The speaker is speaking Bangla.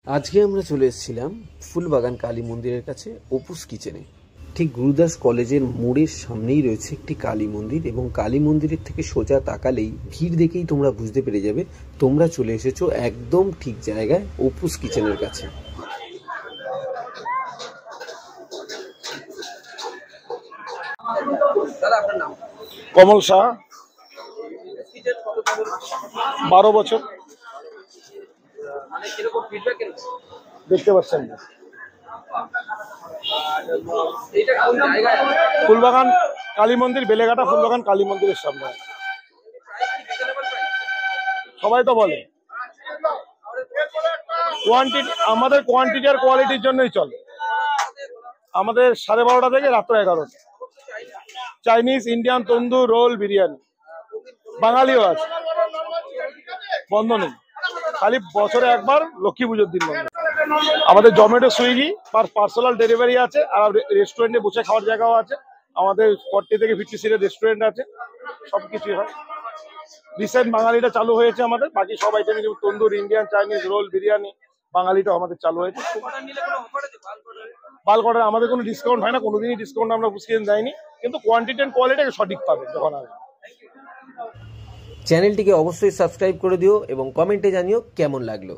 আজকে আমরা চলে এসেছিলাম ফুলবাগান কালী মন্দিরের কাছে অপুস কিচেনে। ঠিক গুরুদাস কলেজের মোড়ের সামনেই রয়েছে একটি কালী মন্দির এবং কালী মন্দিরের থেকে সোজা তাকালেই ভিড় দেখেই তোমরা বুঝতে পেরে যাবে তোমরা চলে এসেছো একদম ঠিক জায়গায়, অপুস কিচেনের কাছে। কমল শাহ, 12 বছর। দেখতে পাচ্ছেন না, ফুলবাগান কালী মন্দির, বেলেঘাটা ফুলবাগান কালী মন্দিরের সামনে। সবাই তো বলে কোয়ান্টিটি, আমাদের কোয়ান্টিটি আর কোয়ালিটির জন্যই চলে। আমাদের 12:30 থেকে রাত্র 11টা। চাইনিজ, ইন্ডিয়ান, তন্দুর, রোল, বিরিয়ানি, বাঙালিও আছে, বন্ধ নেই। খালি বছরে একবার লক্ষ্মী পুজোর দিন বন্ধ। আমাদের জোম্যাটো, সুইগি পার্সোনাল ডেলিভারি আছে, আর রেস্টুরেন্টে বসে খাওয়ার জায়গাও আছে। আমাদের 40 থেকে 50 সিটের রেস্টুরেন্ট আছে, সবকিছুই হয়। রিসেন্ট বাঙালিটা চালু হয়েছে আমাদের, বাকি সব আইটেম যেমন তন্দুর, ইন্ডিয়ান, চাইনিজ, রোল, বিরিয়ানি, বাঙালিটাও আমাদের চালু হয়েছে। বাল্ক অর্ডার আমাদের কোনো ডিসকাউন্ট হয় না, কোনোদিনই ডিসকাউন্ট আমরা বুঝিয়ে দেয়নি, কিন্তু কোয়ান্টিটি অ্যান্ড কোয়ালিটি সঠিক পাবে যখন আসবে। চ্যানেলটিকে অবশ্যই সাবস্ক্রাইব করে দিও এবং কমেন্টে জানিও কেমন লাগলো।